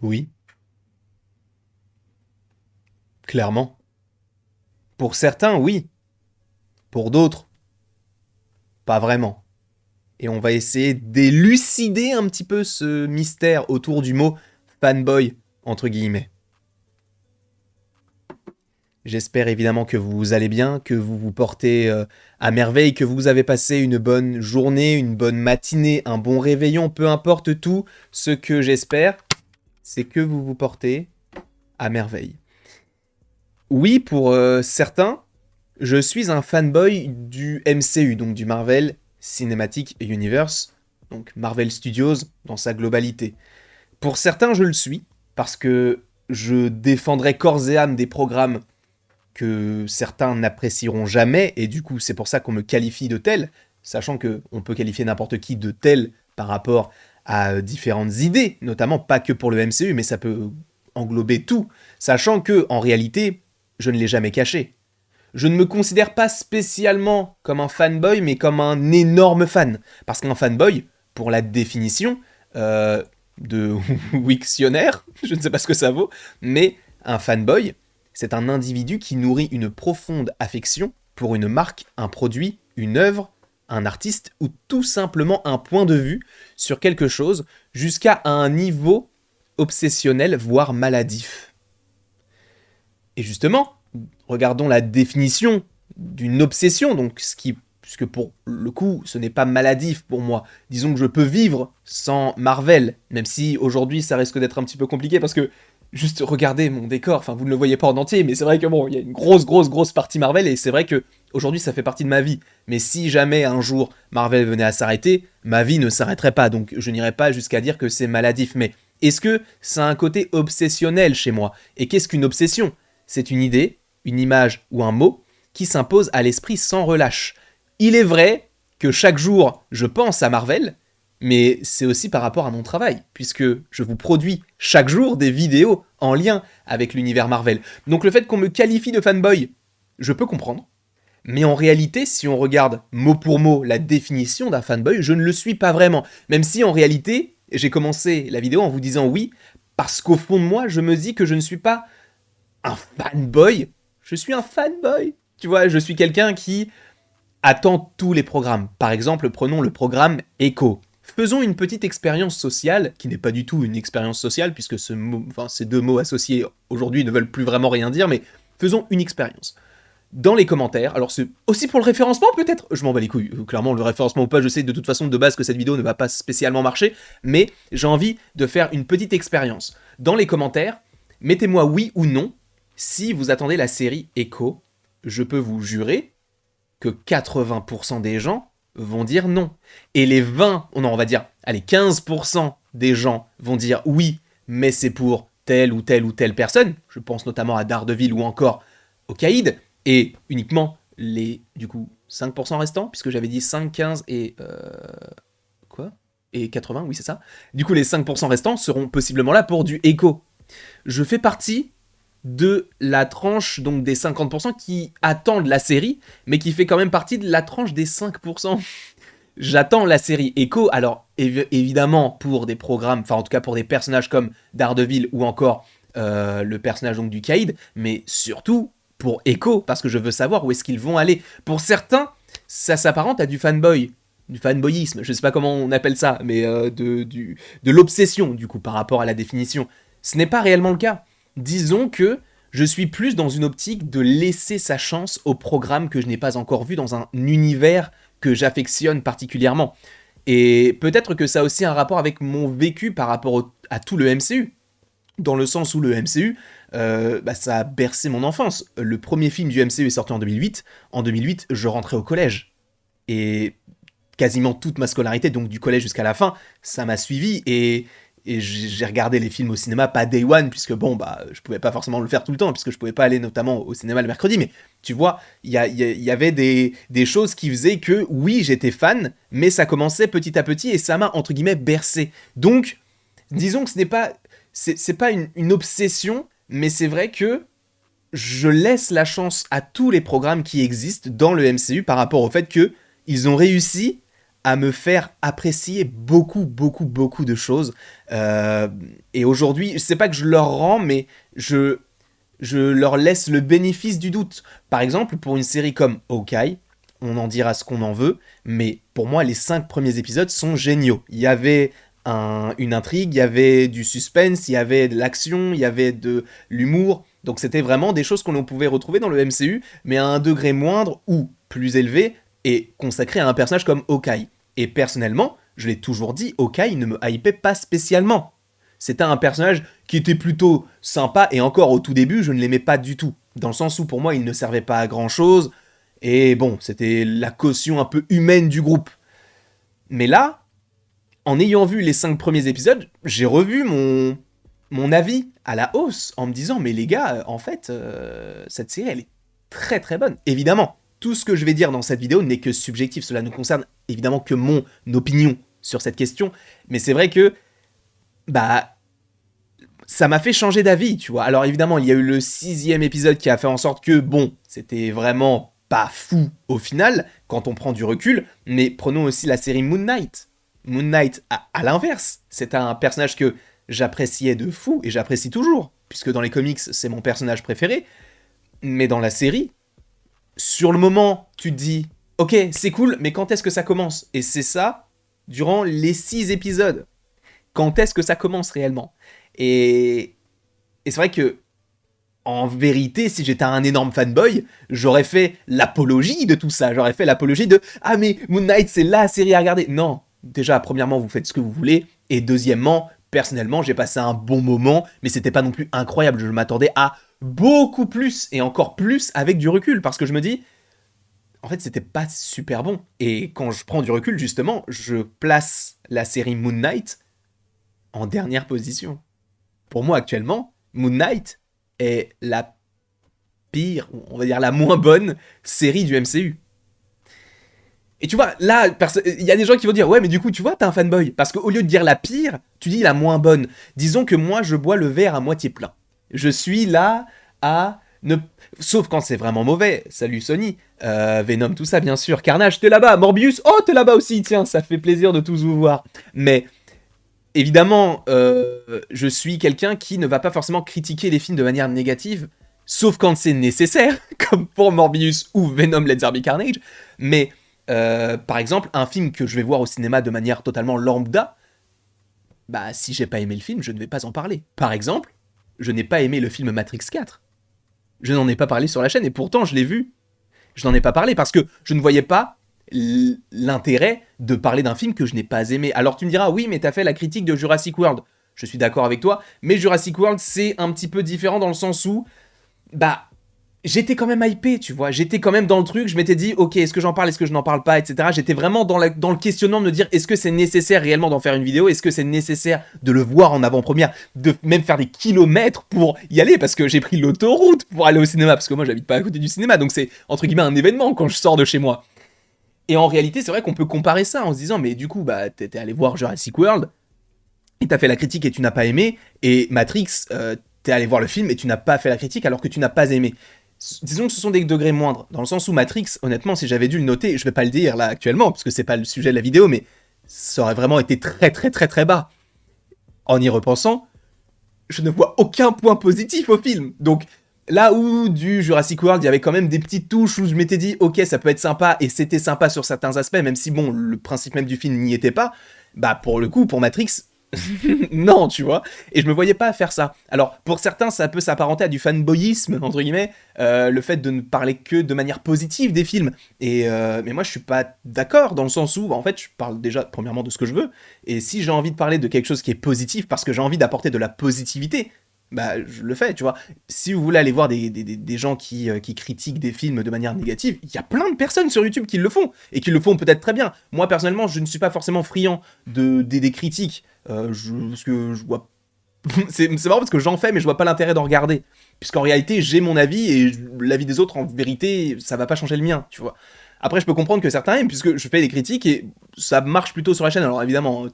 Oui, clairement. Pour certains, oui. Pour d'autres, pas vraiment. Et on va essayer d'élucider un petit peu ce mystère autour du mot fanboy, entre guillemets. J'espère évidemment que vous allez bien, que vous vous portez à merveille, que vous avez passé une bonne journée, une bonne matinée, un bon réveillon, peu importe tout. Ce que j'espère, c'est que vous vous portez à merveille. Oui, pour certains, je suis un fanboy du MCU, donc du Marvel Cinematic Universe, donc Marvel Studios dans sa globalité. Pour certains, je le suis, parce que je défendrai corps et âme des programmes que certains n'apprécieront jamais, et du coup c'est pour ça qu'on me qualifie de tel, sachant qu'on peut qualifier n'importe qui de tel par rapport à différentes idées, notamment pas que pour le MCU, mais ça peut englober tout, sachant que en réalité, je ne l'ai jamais caché. Je ne me considère pas spécialement comme un fanboy, mais comme un énorme fan. Parce qu'un fanboy, pour la définition de Wiktionnaire, je ne sais pas ce que ça vaut, mais un fanboy, c'est un individu qui nourrit une profonde affection pour une marque, un produit, une œuvre, un artiste ou tout simplement un point de vue sur quelque chose jusqu'à un niveau obsessionnel, voire maladif. Et justement, regardons la définition d'une obsession, donc puisque pour le coup, ce n'est pas maladif pour moi. Disons que je peux vivre sans Marvel, même si aujourd'hui ça risque d'être un petit peu compliqué parce que juste regardez mon décor, enfin vous ne le voyez pas en entier, mais c'est vrai que bon, il y a une grosse partie Marvel et c'est vrai que aujourd'hui ça fait partie de ma vie. Mais si jamais un jour Marvel venait à s'arrêter, ma vie ne s'arrêterait pas, donc je n'irais pas jusqu'à dire que c'est maladif. Mais est-ce que ça a un côté obsessionnel chez moi? Et qu'est-ce qu'une obsession? C'est une idée, une image ou un mot qui s'impose à l'esprit sans relâche. Il est vrai que chaque jour, je pense à Marvel, mais c'est aussi par rapport à mon travail, puisque je vous produis chaque jour des vidéos en lien avec l'univers Marvel. Donc le fait qu'on me qualifie de fanboy, je peux comprendre, mais en réalité, si on regarde mot pour mot la définition d'un fanboy, je ne le suis pas vraiment. Même si en réalité, j'ai commencé la vidéo en vous disant oui, parce qu'au fond de moi, je me dis que je ne suis pas un fanboy, je suis un fanboy. Tu vois, je suis quelqu'un qui attend tous les programmes. Par exemple, prenons le programme Echo. Faisons une petite expérience sociale, qui n'est pas du tout une expérience sociale, puisque ces deux mots associés aujourd'hui ne veulent plus vraiment rien dire, mais faisons une expérience. Dans les commentaires, alors c'est aussi pour le référencement peut-être, je m'en bats les couilles, clairement le référencement ou pas, je sais de toute façon de base que cette vidéo ne va pas spécialement marcher, mais j'ai envie de faire une petite expérience. Dans les commentaires, mettez-moi oui ou non si vous attendez la série Echo. Je peux vous jurer que 80% des gens vont dire non. Et les 20, non, on va dire, allez, 15% des gens vont dire oui, mais c'est pour telle ou telle ou telle personne. Je pense notamment à Daredevil ou encore au Caïd. Et uniquement les, du coup, 5% restants, puisque j'avais dit 5, 15 et... quoi et 80, oui c'est ça. Du coup les 5% restants seront possiblement là pour du Echo. Je fais partie de la tranche donc des 50% qui attendent la série, mais qui fait quand même partie de la tranche des 5%. J'attends la série Echo, alors évidemment pour des programmes, enfin en tout cas pour des personnages comme Daredevil ou encore le personnage donc du Caïd, mais surtout pour Echo, parce que je veux savoir où est-ce qu'ils vont aller. Pour certains, ça s'apparente à du fanboyisme, je sais pas comment on appelle ça, mais de l'obsession du coup par rapport à la définition. Ce n'est pas réellement le cas. Disons que je suis plus dans une optique de laisser sa chance au programme que je n'ai pas encore vu dans un univers que j'affectionne particulièrement. Et peut-être que ça a aussi un rapport avec mon vécu par rapport à tout le MCU. Dans le sens où le MCU, ça a bercé mon enfance. Le premier film du MCU est sorti en 2008. En 2008, je rentrais au collège. Et quasiment toute ma scolarité, donc du collège jusqu'à la fin, ça m'a suivi et j'ai regardé les films au cinéma, pas Day One, puisque bon, je pouvais pas forcément le faire tout le temps, puisque je pouvais pas aller notamment au cinéma le mercredi, mais tu vois, il y avait des choses qui faisaient que, oui, j'étais fan, mais ça commençait petit à petit et ça m'a, entre guillemets, bercé. Donc, disons que c'est pas une obsession, mais c'est vrai que je laisse la chance à tous les programmes qui existent dans le MCU par rapport au fait que ils ont réussi à me faire apprécier beaucoup, beaucoup, beaucoup de choses. Et aujourd'hui, c'est pas que je leur rends, mais je leur laisse le bénéfice du doute. Par exemple, pour une série comme Hawkeye, on en dira ce qu'on en veut, mais pour moi, les 5 premiers épisodes sont géniaux. Il y avait une intrigue, il y avait du suspense, il y avait de l'action, il y avait de l'humour. Donc c'était vraiment des choses qu'on pouvait retrouver dans le MCU, mais à un degré moindre ou plus élevé, et consacré à un personnage comme Hawkeye. Et personnellement, je l'ai toujours dit, Hawkeye ne me hypait pas spécialement. C'était un personnage qui était plutôt sympa, et encore au tout début, je ne l'aimais pas du tout. Dans le sens où pour moi, il ne servait pas à grand chose, et bon, c'était la caution un peu humaine du groupe. Mais là, en ayant vu les 5 premiers épisodes, j'ai revu mon avis à la hausse, en me disant, mais les gars, en fait, cette série, elle est très très bonne. Évidemment, tout ce que je vais dire dans cette vidéo n'est que subjectif, cela ne concerne évidemment que mon opinion sur cette question, mais c'est vrai que, bah, ça m'a fait changer d'avis, tu vois. Alors évidemment, il y a eu le 6e épisode qui a fait en sorte que, bon, c'était vraiment pas fou au final, quand on prend du recul, mais prenons aussi la série Moon Knight. Moon Knight, à l'inverse, c'est un personnage que j'appréciais de fou, et j'apprécie toujours, puisque dans les comics, c'est mon personnage préféré, mais dans la série, sur le moment, tu te dis, ok, c'est cool, mais quand est-ce que ça commence? Et c'est ça, durant les 6 épisodes. Quand est-ce que ça commence réellement? Et, et c'est vrai que, en vérité, si j'étais un énorme fanboy, j'aurais fait l'apologie de tout ça. J'aurais fait l'apologie de ah mais Moon Knight c'est la série à regarder. Non, déjà premièrement vous faites ce que vous voulez et deuxièmement personnellement j'ai passé un bon moment, mais c'était pas non plus incroyable. Je m'attendais à beaucoup plus et encore plus avec du recul parce que je me dis en fait c'était pas super bon. Et quand je prends du recul justement, je place la série Moon Knight en dernière position. Pour moi actuellement, Moon Knight est la pire, on va dire la moins bonne série du MCU. Et tu vois, là, il y a des gens qui vont dire ouais, mais du coup, tu vois, t'es un fanboy. Parce qu'au lieu de dire la pire, tu dis la moins bonne. Disons que moi, je bois le verre à moitié plein. Je suis là à ne. Sauf quand c'est vraiment mauvais. Salut Sony, Venom, tout ça, bien sûr. Carnage, t'es là-bas. Morbius, oh, t'es là-bas aussi. Tiens, ça fait plaisir de tous vous voir. Mais évidemment, je suis quelqu'un qui ne va pas forcément critiquer les films de manière négative, sauf quand c'est nécessaire, comme pour Morbius ou Venom Let There Be Carnage. Mais, par exemple, un film que je vais voir au cinéma de manière totalement lambda, bah, si j'ai pas aimé le film, je ne vais pas en parler. Par exemple, je n'ai pas aimé le film Matrix 4. Je n'en ai pas parlé sur la chaîne, et pourtant je l'ai vu. Je n'en ai pas parlé parce que je ne voyais pas l'intérêt de parler d'un film que je n'ai pas aimé. Alors tu me diras, oui, mais t'as fait la critique de Jurassic World. Je suis d'accord avec toi, mais Jurassic World, c'est un petit peu différent dans le sens où, bah, j'étais quand même hypé, tu vois. J'étais quand même dans le truc, je m'étais dit, ok, est-ce que j'en parle, est-ce que je n'en parle pas, etc. J'étais vraiment dans le questionnement de me dire, est-ce que c'est nécessaire réellement d'en faire une vidéo? Est-ce que c'est nécessaire de le voir en avant-première? De même faire des kilomètres pour y aller? Parce que j'ai pris l'autoroute pour aller au cinéma, parce que moi, j'habite pas à côté du cinéma, donc c'est, entre guillemets, un événement quand je sors de chez moi. Et en réalité, c'est vrai qu'on peut comparer ça en se disant, mais du coup, bah, t'es allé voir Jurassic World, et t'as fait la critique et tu n'as pas aimé, et Matrix, t'es allé voir le film et tu n'as pas fait la critique alors que tu n'as pas aimé. Disons que ce sont des degrés moindres, dans le sens où Matrix, honnêtement, si j'avais dû le noter, je vais pas le dire là actuellement, parce que c'est pas le sujet de la vidéo, mais ça aurait vraiment été très très très très bas. En y repensant, je ne vois aucun point positif au film. Donc, là où du Jurassic World, il y avait quand même des petites touches où je m'étais dit, ok, ça peut être sympa, et c'était sympa sur certains aspects, même si, bon, le principe même du film n'y était pas, bah, pour le coup, pour Matrix, non, tu vois, et je me voyais pas faire ça. Alors, pour certains, ça peut s'apparenter à du fanboyisme, entre guillemets, le fait de ne parler que de manière positive des films, mais moi, je suis pas d'accord, dans le sens où, bah, en fait, je parle déjà, premièrement, de ce que je veux, et si j'ai envie de parler de quelque chose qui est positif, parce que j'ai envie d'apporter de la positivité, bah, je le fais, tu vois. Si vous voulez aller voir des gens qui critiquent des films de manière négative, il y a plein de personnes sur YouTube qui le font, et qui le font peut-être très bien. Moi, personnellement, je ne suis pas forcément friand des critiques, parce que je vois... c'est marrant parce que j'en fais, mais je vois pas l'intérêt d'en regarder. Puisqu'en réalité, j'ai mon avis, et l'avis des autres, en vérité, ça va pas changer le mien, tu vois. Après, je peux comprendre que certains aiment, puisque je fais des critiques, et ça marche plutôt sur la chaîne. Alors évidemment,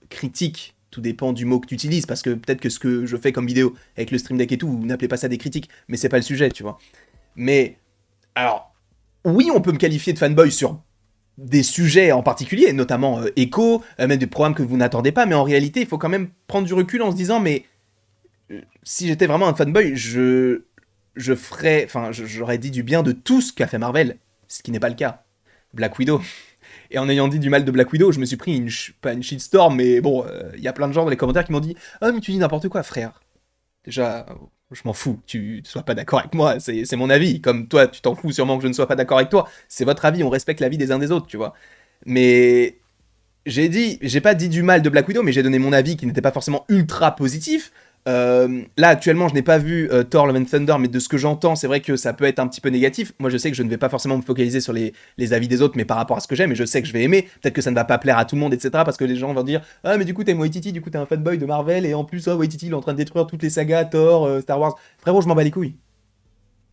critique, tout dépend du mot que tu utilises, parce que peut-être que ce que je fais comme vidéo avec le Stream Deck et tout, vous n'appelez pas ça des critiques, mais c'est pas le sujet, tu vois. Mais, alors, oui, on peut me qualifier de fanboy sur des sujets en particulier, notamment Echo, même des programmes que vous n'attendez pas, mais en réalité, il faut quand même prendre du recul en se disant, mais si j'étais vraiment un fanboy, j'aurais dit du bien de tout ce qu'a fait Marvel, ce qui n'est pas le cas. Black Widow. Et en ayant dit du mal de Black Widow, je me suis pris pas une shitstorm, mais bon, il y a plein de gens dans les commentaires qui m'ont dit « Ah, mais tu dis n'importe quoi, frère. » Déjà, je m'en fous, tu sois pas d'accord avec moi, c'est mon avis. Comme toi, tu t'en fous sûrement que je ne sois pas d'accord avec toi. C'est votre avis, on respecte l'avis des uns des autres, tu vois. Mais j'ai pas dit du mal de Black Widow, mais j'ai donné mon avis qui n'était pas forcément ultra positif. Là actuellement je n'ai pas vu Thor Love and Thunder, mais de ce que j'entends c'est vrai que ça peut être un petit peu négatif. Moi je sais que je ne vais pas forcément me focaliser sur les avis des autres, mais par rapport à ce que j'aime, et je sais que je vais aimer, peut-être que ça ne va pas plaire à tout le monde, etc. Parce que les gens vont dire ah mais du coup t'aimes Waititi, du coup t'es un fanboy de Marvel, et en plus Waititi il est en train de détruire toutes les sagas, Thor, Star Wars. Frérot, je m'en bats les couilles.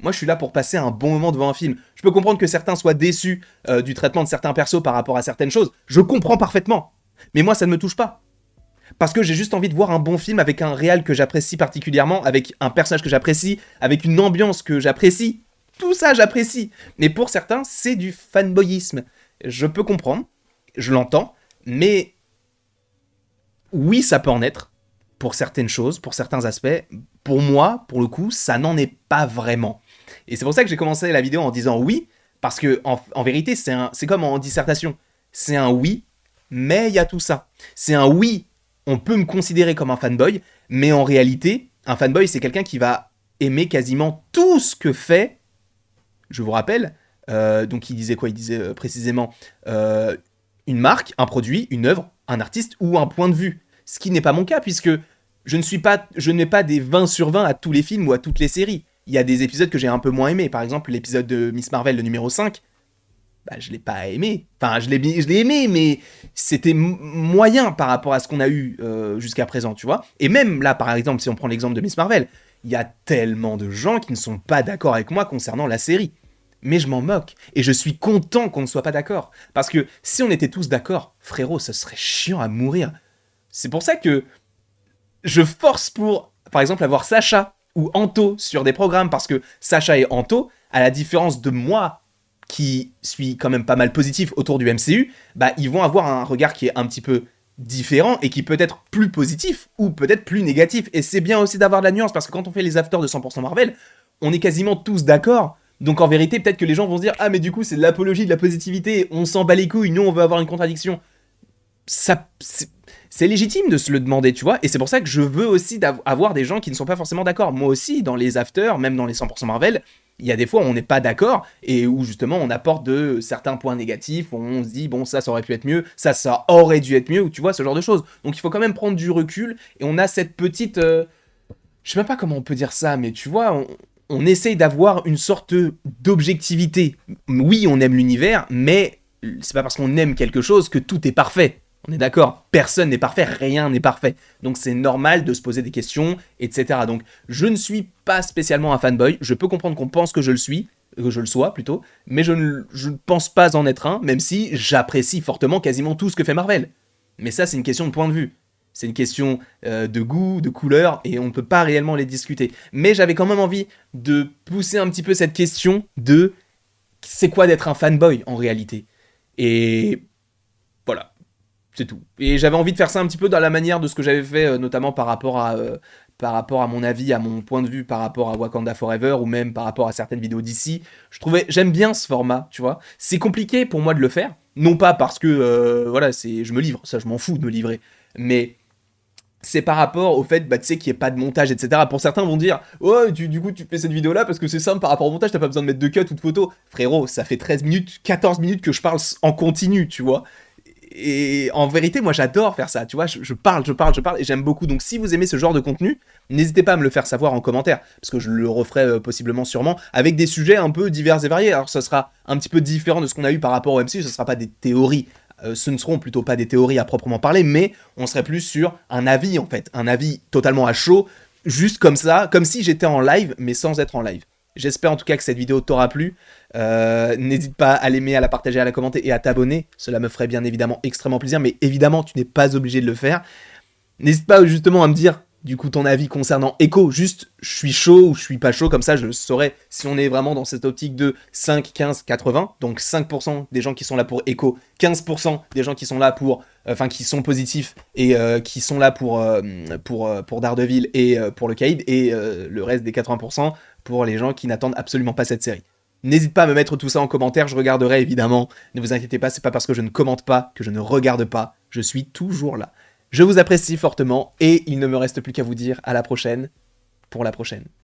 Moi je suis là pour passer un bon moment devant un film. Je peux comprendre que certains soient déçus du traitement de certains persos par rapport à certaines choses, je comprends parfaitement, mais moi ça ne me touche pas. Parce que j'ai juste envie de voir un bon film avec un réal que j'apprécie particulièrement, avec un personnage que j'apprécie, avec une ambiance que j'apprécie. Tout ça, j'apprécie. Mais pour certains, c'est du fanboyisme. Je peux comprendre, je l'entends, mais oui, ça peut en être, pour certaines choses, pour certains aspects. Pour moi, pour le coup, ça n'en est pas vraiment. Et c'est pour ça que j'ai commencé la vidéo en disant oui, parce que en vérité, c'est comme en dissertation. C'est un oui, mais il y a tout ça. C'est un oui, on peut me considérer comme un fanboy, mais en réalité, un fanboy, c'est quelqu'un qui va aimer quasiment tout ce que fait, je vous rappelle, donc il disait quoi? Il disait précisément une marque, un produit, une œuvre, un artiste ou un point de vue. Ce qui n'est pas mon cas, puisque je n'ai pas des 20 sur 20 à tous les films ou à toutes les séries. Il y a des épisodes que j'ai un peu moins aimés. Par exemple, l'épisode de Miss Marvel, le numéro 5, bah, je l'ai pas aimé. Enfin, je l'ai aimé, mais c'était moyen par rapport à ce qu'on a eu jusqu'à présent, tu vois. Et même là, par exemple, si on prend l'exemple de Miss Marvel, il y a tellement de gens qui ne sont pas d'accord avec moi concernant la série. Mais je m'en moque. Et je suis content qu'on ne soit pas d'accord. Parce que si on était tous d'accord, frérot, ce serait chiant à mourir. C'est pour ça que je force pour, par exemple, avoir Sacha ou Anto sur des programmes. Parce que Sacha et Anto, à la différence de moi, qui suis quand même pas mal positif autour du MCU, bah ils vont avoir un regard qui est un petit peu différent et qui peut être plus positif ou peut-être plus négatif. Et c'est bien aussi d'avoir de la nuance, parce que quand on fait les afters de 100% Marvel, on est quasiment tous d'accord. Donc en vérité, peut-être que les gens vont se dire « Ah mais du coup c'est de l'apologie de la positivité, on s'en bat les couilles, nous on veut avoir une contradiction. » Ça, c'est légitime de se le demander, tu vois. Et c'est pour ça que je veux aussi avoir des gens qui ne sont pas forcément d'accord. Moi aussi, dans les afters, même dans les 100% Marvel, il y a des fois où on n'est pas d'accord et où justement on apporte de certains points négatifs, où on se dit bon ça aurait pu être mieux, ça aurait dû être mieux, ou tu vois, ce genre de choses. Donc il faut quand même prendre du recul, et on a cette petite... je sais même pas comment on peut dire ça, mais tu vois, on essaye d'avoir une sorte d'objectivité. Oui, on aime l'univers, mais c'est pas parce qu'on aime quelque chose que tout est parfait. On est d'accord, personne n'est parfait, rien n'est parfait. Donc c'est normal de se poser des questions, etc. Donc je ne suis pas spécialement un fanboy, je peux comprendre qu'on pense que je le suis, que je le sois plutôt, mais je ne pense pas en être un, même si j'apprécie fortement quasiment tout ce que fait Marvel. Mais ça c'est une question de point de vue. C'est une question de goût, de couleur, et on ne peut pas réellement les discuter. Mais j'avais quand même envie de pousser un petit peu cette question de c'est quoi d'être un fanboy en réalité. Et voilà. C'est tout. Et j'avais envie de faire ça un petit peu dans la manière de ce que j'avais fait, notamment par rapport à mon avis, à mon point de vue par rapport à Wakanda Forever, ou même par rapport à certaines vidéos d'ici. J'aime bien ce format, tu vois. C'est compliqué pour moi de le faire, non pas parce que, voilà, je me livre, ça je m'en fous de me livrer, mais c'est par rapport au fait, bah, tu sais, qu'il n'y ait pas de montage, etc. Pour certains vont dire, oh, du coup, tu fais cette vidéo-là parce que c'est simple par rapport au montage, t'as pas besoin de mettre de cut ou de photos. Frérot, ça fait 13 minutes, 14 minutes que je parle en continu, tu vois. Et en vérité, moi j'adore faire ça, tu vois, je parle, et j'aime beaucoup. Donc si vous aimez ce genre de contenu, n'hésitez pas à me le faire savoir en commentaire, parce que je le referai possiblement sûrement, avec des sujets un peu divers et variés. Alors ça sera un petit peu différent de ce qu'on a eu par rapport au MCU, ce sera pas des théories, ce ne seront plutôt pas des théories à proprement parler, mais on serait plus sur un avis en fait, un avis totalement à chaud, juste comme ça, comme si j'étais en live, mais sans être en live. J'espère en tout cas que cette vidéo t'aura plu. N'hésite pas à l'aimer, à la partager, à la commenter et à t'abonner. Cela me ferait bien évidemment extrêmement plaisir, mais évidemment tu n'es pas obligé de le faire. N'hésite pas justement à me dire du coup ton avis concernant Echo. Juste, je suis chaud ou je suis pas chaud, comme ça je saurais si on est vraiment dans cette optique de 5, 15, 80. Donc 5% des gens qui sont là pour Echo, 15% des gens qui sont là pour, qui sont positifs et qui sont là pour Daredevil et pour le Caïd, et le reste des 80% pour les gens qui n'attendent absolument pas cette série. N'hésite pas à me mettre tout ça en commentaire, je regarderai évidemment. Ne vous inquiétez pas, c'est pas parce que je ne commente pas que je ne regarde pas. Je suis toujours là. Je vous apprécie fortement et il ne me reste plus qu'à vous dire à la prochaine pour la prochaine.